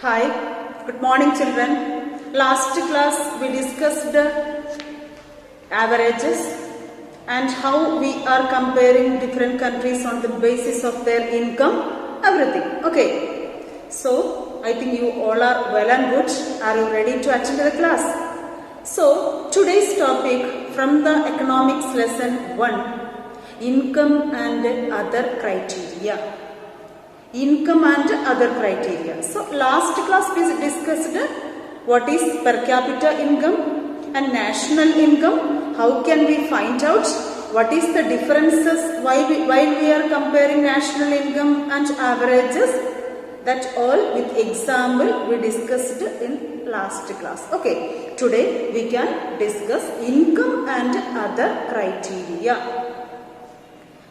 Hi, good morning children. Last class we discussed averages and how we are comparing different countries on the basis of their income, everything. Okay, so I think you all are well and good. Are you ready to attend the class? So today's topic from the economics lesson 1, income and other criteria. Income and other criteria. So last class we discussed what is per capita income and national income. How can we find out what is the differences while we are comparing national income and averages? That all with example we discussed in last class. Okay, today we can discuss income and other criteria.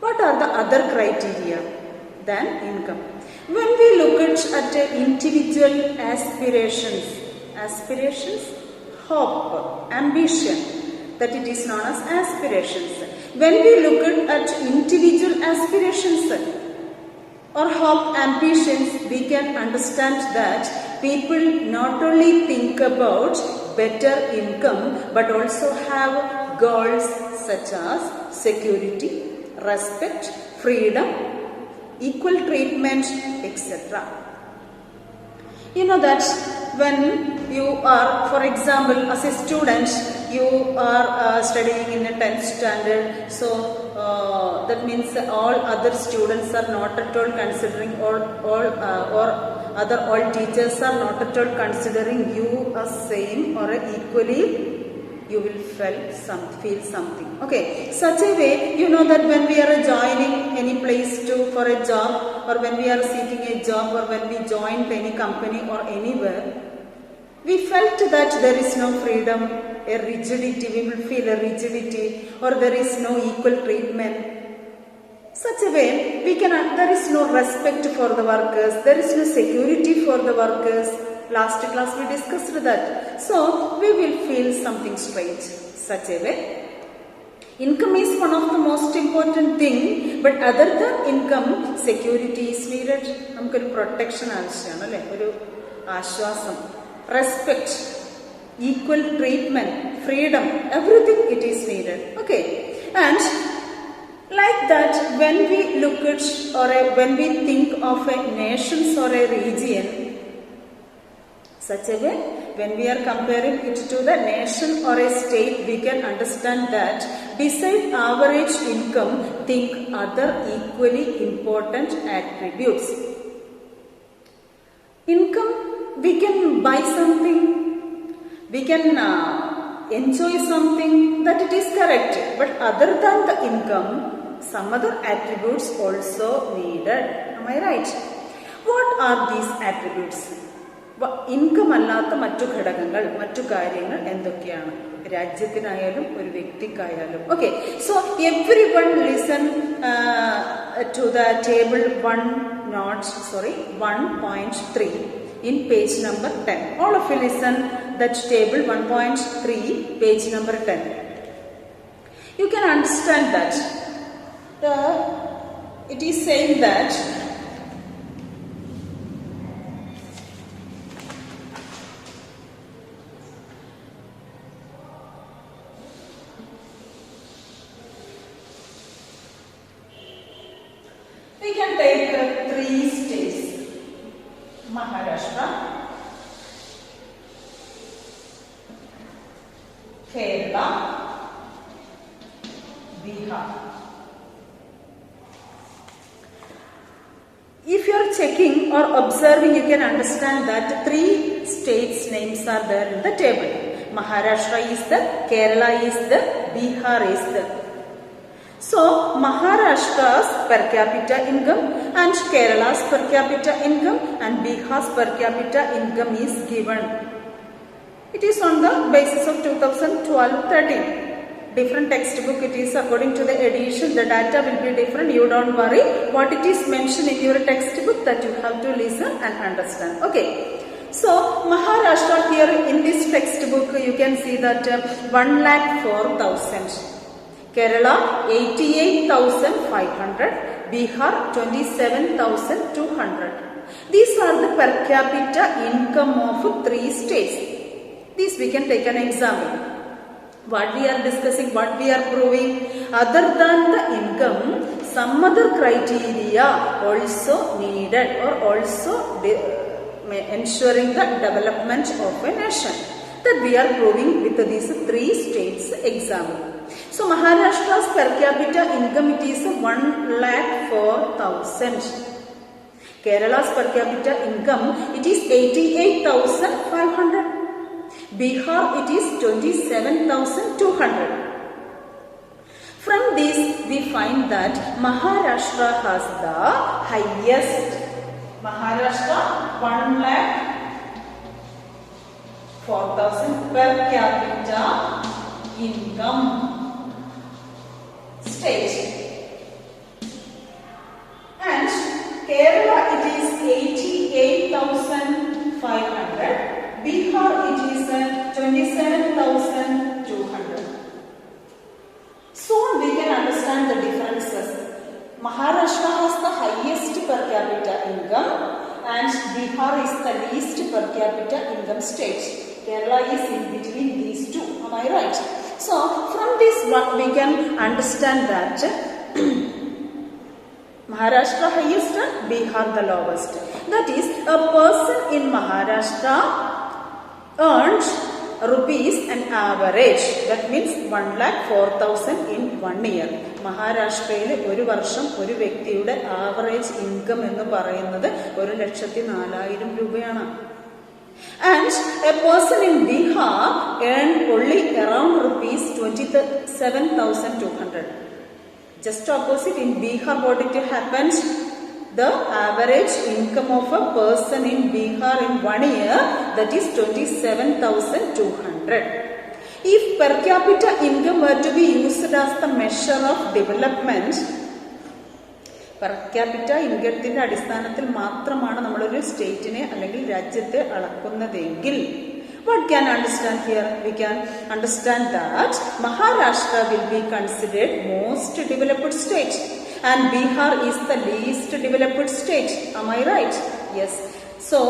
What are the other criteria than income? When we look at individual aspirations, hope, ambition, that it is known as aspirations. When we look at individual aspirations or hope, ambitions, we can understand that people not only think about better income but also have goals such as security, respect, freedom, equal treatment, etc. You know that when you are, for example, as a student, you are studying in a 10th standard, so that means all other students are not at all considering, all teachers are not at all considering you as same or equally. You will feel something. Okay, such a way, you know that when we are joining any place for a job, or when we are seeking a job, or when we joined any company or anywhere, we felt that there is no freedom, a rigidity, we will feel a rigidity, or there is no equal treatment. Such a way, there is no respect for the workers, there is no security for the workers. Last class we discussed that. So, we will feel something strange. Such a way, income is one of the most important thing, but other than income, security is needed. Namukku protection avashyana, oru ashwasam, respect, equal treatment, freedom, everything it is needed. Okay, and like that, when we look at when we think of a nation or a region, such a way, when we are comparing it to the nation or a state, we can understand that beside average income, think other equally important attributes. Income, we can buy something, we can enjoy something, that it is correct. But other than the income, some other attributes also needed. Am I right? What are these attributes? Income അല്ലാത്ത മറ്റു ഘടകങ്ങൾ, മറ്റു കാര്യങ്ങൾ എന്തൊക്കെയാണ് രാജ്യത്തിനായാലും ഒരു വ്യക്തിക്കായാലും? Okay, so everyone listen to the table 1.3 in page number 10. All of you listen that table 1.3 page number 10. You can understand that it is saying that we can take 3 states: Maharashtra, Kerala, Bihar. If you are checking or observing, you can understand that 3 states names are there in the table. Maharashtra is there, Kerala is there, Bihar is there. So, Maharashtra's per capita income and Kerala's per capita income and Bihar's per capita income is given. It is on the basis of 2012-13. Different textbook it is according to the edition. The data will be different. You don't worry. What it is mentioned in your textbook, that you have to listen and understand. Okay. So, Maharashtra here in this textbook you can see that 1,04,000. Kerala 88,500, Bihar 27,200. These are the per capita income of 3 states. These we can take an example. What we are discussing, what we are proving, other than the income, some other criteria also needed or also ensuring the development of a nation. That we are proving with these 3 states example. So Maharashtra's per capita income, it is 1,04,000. Kerala's per capita income, it is 88,500. Bihar, it is 27,200. From this, we find that Maharashtra has the highest. Maharashtra 1,04,000 per capita income state. And Kerala, it is 88,500. Bihar, it is 27,200. So we can understand the differences. Maharashtra has the highest per capita income and Bihar is the least per capita income state. Kerala is in between these two. Am I right? So from this we can understand that Maharashtra highest and Bihar the lowest. That is, a person in Maharashtra earns rupees an average. That means 1,04,000 in 1 year. മഹാരാഷ്ട്രയിൽ ഒരു വർഷം ഒരു വ്യക്തിയുടെ average income എന്ന് പറയുന്നത് 1,04,000 രൂപയാണ്. And a person in Bihar earn only around rupees 27,200. Just opposite, in Bihar what it happens? The average income of a person in Bihar in 1 year, that is 27,200. If per capita income were to be used as the measure of development, per capita ഇൻകത്തിന്റെ അടിസ്ഥാനത്തിൽ മാത്രമാണ് നമ്മളൊരു സ്റ്റേറ്റിനെ അല്ലെങ്കിൽ രാജ്യത്തെ അളക്കുന്നതെങ്കിൽ, what can understand here? We can understand that Maharashtra will be considered most developed state and Bihar is the least developed state. Am I right? Yes. So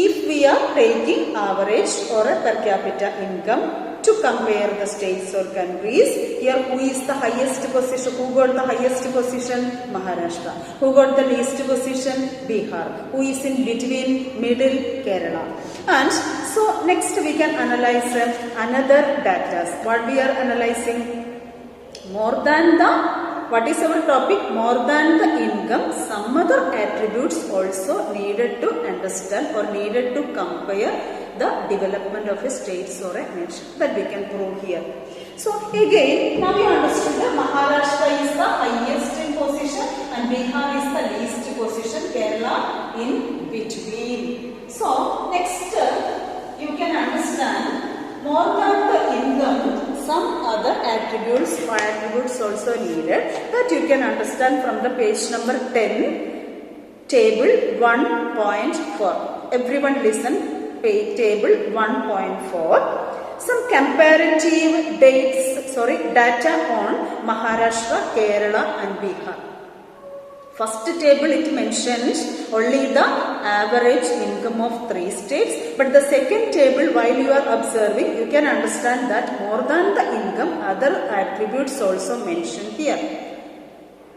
if we are taking average or a per capita income to compare the states or countries, here who is the highest position? Who got the highest position? Maharashtra. Who got the least position? Bihar. Who is in between? Middle? Kerala. And so next we can analyze another data. What we are analyzing? More than the, what is our topic? More than the income, some other attributes also needed to understand or needed to compare the development of a state or a nation. That we can prove here. So again, now we understood that Maharashtra is the highest in position and Bihar is the least position, Kerala in between. So next you can understand more than the income, some other attributes also needed. That you can understand from the page number 10, table 1.4. Everyone listen, table 1.4. Some comparative data on Maharashtra, Kerala and Bihar. First table, it mentions only the average income of 3 states, but the second table, while you are observing, you can understand that more than the income, other attributes also mentioned here.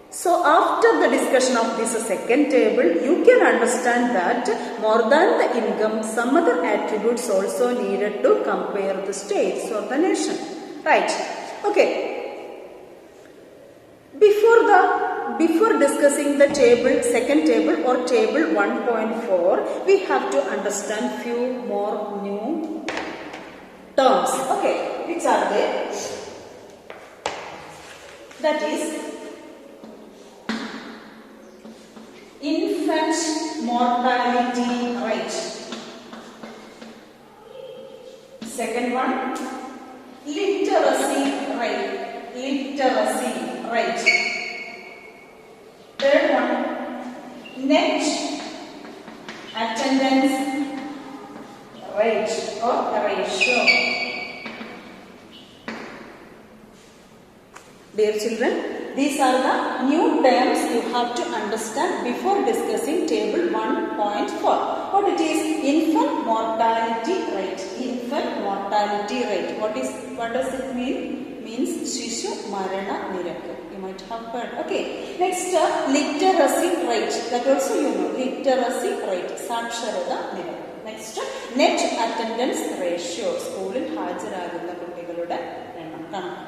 So after the discussion of this second table, you can understand that more than the income, some other attributes also needed to compare the states or the nation. Right? Okay. Before discussing the table, second table or table 1.4, we have to understand few more new terms. Okay, which are they? That is infant mortality rate. Second one, literacy rate. Third one, net attendance rate or ratio. Dear children, These are the new terms you have to understand before discussing table 1.4. What it is? Infant mortality rate. Infant mortality rate. What does it mean? Means Shishu Marana Nirakku. You might have heard. Okay. Next, literacy rate. That also you know. Literacy rate. Saksharata Nirakku. Next, net attendance ratio. School in Hajaragunda Kuttigalude.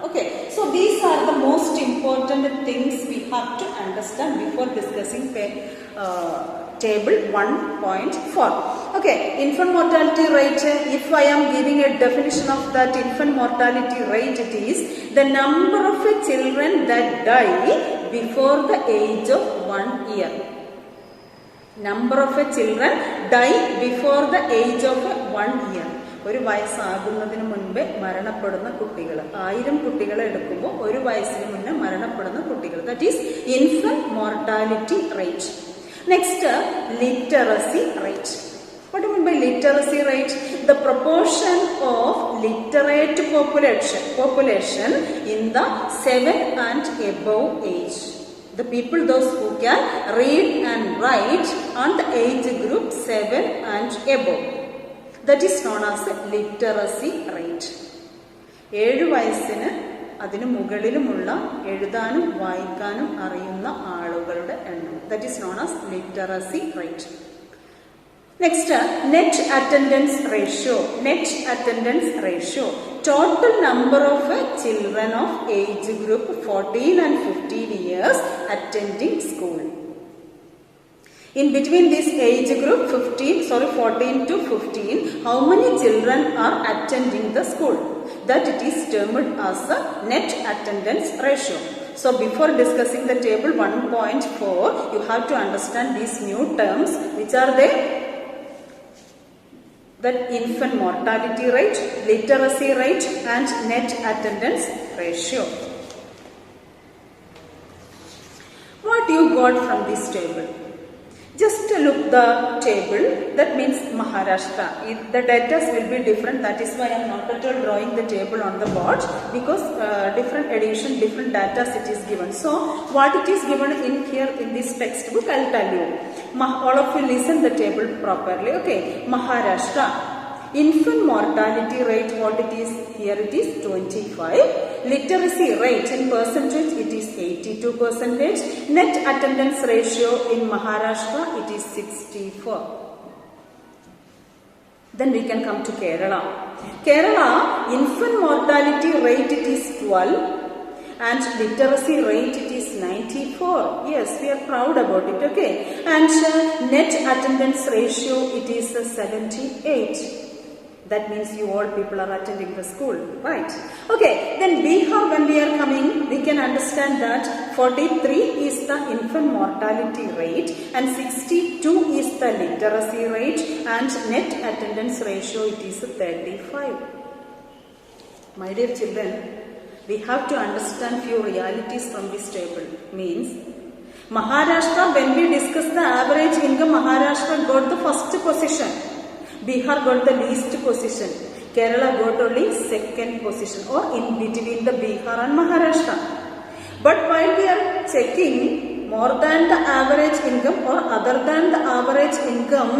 Okay. So these are the most important things we have to understand before discussing table 1.4. Okay, infant mortality rate, if I am giving a definition of that infant mortality rate, it is the number of children that die before the age of 1 year. Number of children die before the age of 1 year. ഒരു വയസ്സാകുന്നതിന് മുൻപേ മരണപ്പെടുന്ന കുട്ടികൾ 1000 കുട്ടികളെ എടുക്കുമ്പോൾ ഒരു വയസ്സിന് മുന്നേ മരണപ്പെടുന്ന കുട്ടികൾ. That is infant mortality rate. Next, literacy rate. What do you mean by literacy rate? The proportion of literate population in the 7 and above age. The people, those who can read and write on the age group 7 and above. That is known as literacy rate. 7 വയസ്സിന് അതിന് മുകളിലുമുള്ള എഴുതാനും വായിക്കാനും അറിയുന്ന ആളുകളുടെ എണ്ണം. That is known as literacy rate. Next, net attendance ratio. Net attendance ratio. Total number of children of age group 14 and 15 years attending school. In between this age group 14 to 15, how many children are attending the school? That it is termed as a net attendance ratio. So before discussing the table 1.4, you have to understand these new terms. Which are they? That infant mortality rate, literacy rate and net attendance ratio. What you got from this table? Just look the table. That means Maharashtra. The data will be different. That is why I am not at all drawing the table on the board, because different edition, different data it is given. So what it is given in here in this textbook, I will tell you. All of you listen the table properly. Okay, Maharashtra. Infant mortality rate, what it is? Here it is 25. Literacy rate in percentage, it is 82%. Net attendance ratio in Maharashtra, it is 64. Then we can come to Kerala. Kerala, infant mortality rate, it is 12. And literacy rate, it is 94. Yes, we are proud about it. Okay. And net attendance ratio, it is 78. That means you all people are attending the school, right? Okay, then Bihar, when we are coming, we can understand that 43 is the infant mortality rate and 62 is the literacy rate and net attendance ratio, it is 35. My dear children, we have to understand few realities from this table. Means, Maharashtra, when we discuss the average income, Maharashtra got the first position. Bihar got the least position. Kerala got only second position, or in between the Bihar and Maharashtra. But while we are checking more than the average income or other than the average income,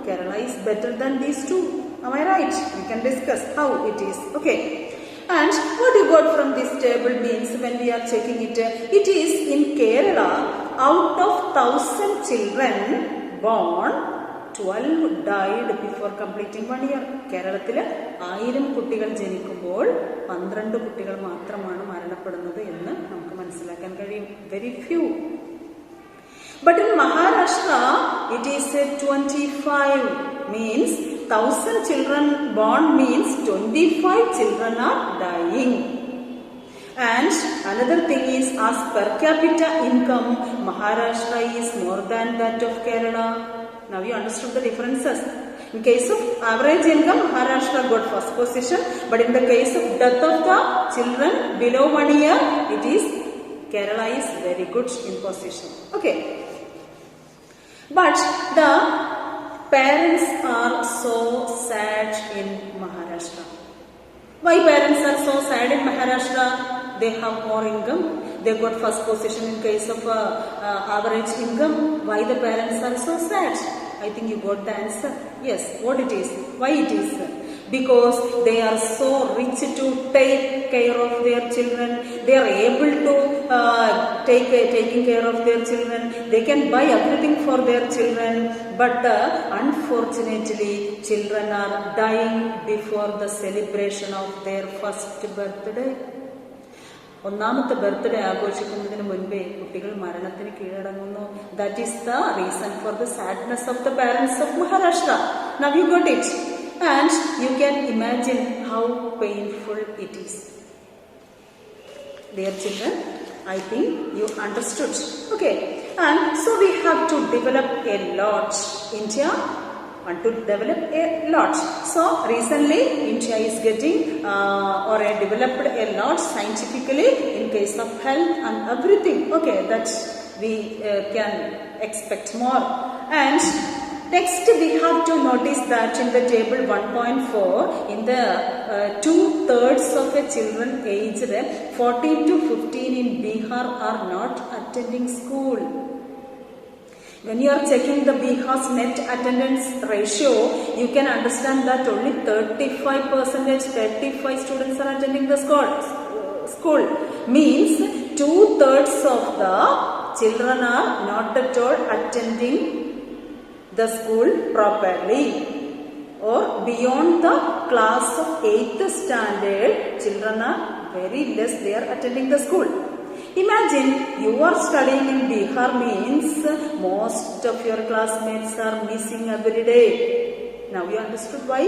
Kerala is better than these two. Am I right? We can discuss how it is. Okay. And what you got from this table means, when we are checking it, it is in Kerala, out of 1,000 children born, 12 died before completing 1 year. കേരളത്തിൽ 1000 കുട്ടികൾ ജനിക്കുമ്പോൾ 12 കുട്ടികൾ മാത്രമാണ് മരണപ്പെടുന്നത് എന്ന് നമുക്ക് മനസ്സിലാക്കാൻ കഴിയും. Very few. But in Maharashtra, it is 25. Means 1,000 children born means 25 children are dying. And another thing is, as per capita income, Maharashtra is more than that of Kerala. Now you understood the differences. In case of average income, Maharashtra got first position, but in the case of death of the children below 1 year, it is Kerala is very good in position. Okay. But the parents are so sad in Maharashtra. Why parents are so sad in Maharashtra? they have more income. They got first position in case of average income. Why the parents are so sad? I think you got the answer. Yes, what it is? Why it is? Because they are so rich to take care of their children. They are able to taking care of their children. They can buy everything for their children. But unfortunately, children are dying before the celebration of their first birthday. ഒന്നാമത്തെ birthday ആഘോഷിക്കുന്നതിന് മുൻപേ കുട്ടികൾ മരണത്തിന് കീഴടങ്ങുന്നു. That is the reason for the sadness of the parents of Maharashtra. Now you got it and you can imagine how painful it is. Dear children, I think you understood. Okay, and so we have to develop a lot. India want to develop a lot. So recently India is getting or developed a lot scientifically in case of health and everything. Okay, that we can expect more. And next we have to notice that in the table 1.4, in the 2/3 of the children aged 14 to 15 in Bihar are not attending school. When you are checking the Bihar's net attendance ratio, you can understand that only 35% students are attending the school. Means 2/3 of the children are not at all attending the school properly, or beyond the class of 8th standard, children are very less they are attending the school. Imagine you are studying in Bihar, means most of your classmates are missing every day. Now you understood why?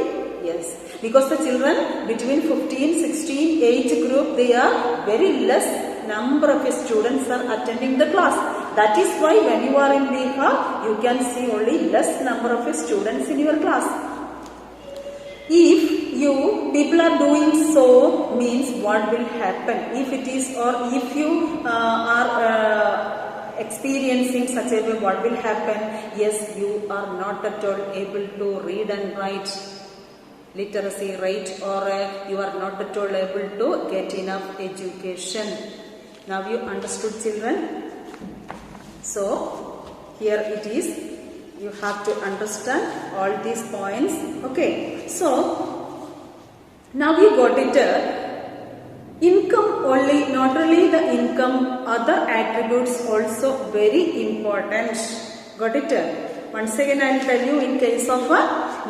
Yes, because the children between 15-16 age group, they are very less number of students are attending the class. That is why when you are in Bihar, you can see only less number of students in your class. If you people are doing so, means what will happen? If it is, or if you are experiencing such a way, what will happen? Yes, you are not at all able to read and write literacy rate, or you are not at all able to get enough education. Now you understood, children? So here it is, you have to understand all these points. Okay, so now you got it. Income only, not only the income, other attributes also very important. Got it? Once again I will tell you, in case of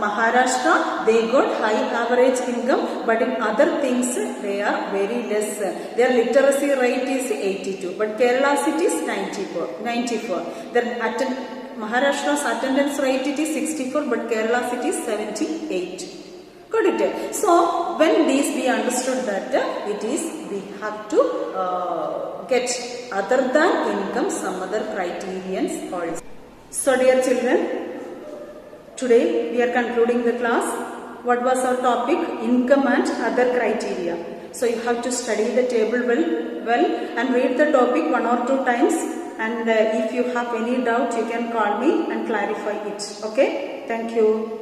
Maharashtra, they got high average income, but in other things they are very less. Their literacy rate is 82, but Kerala's it is 94. Their Maharashtra's attendance rate it is 64, but Kerala's it is 78. Got it? So when these we understood that it is, we have to get other than income some other criterions also. So dear children, today we are concluding the class. What was our topic? Income and other criteria. So you have to study the table well and read the topic 1 or 2 times, and if you have any doubt you can call me and clarify it. Okay, thank you.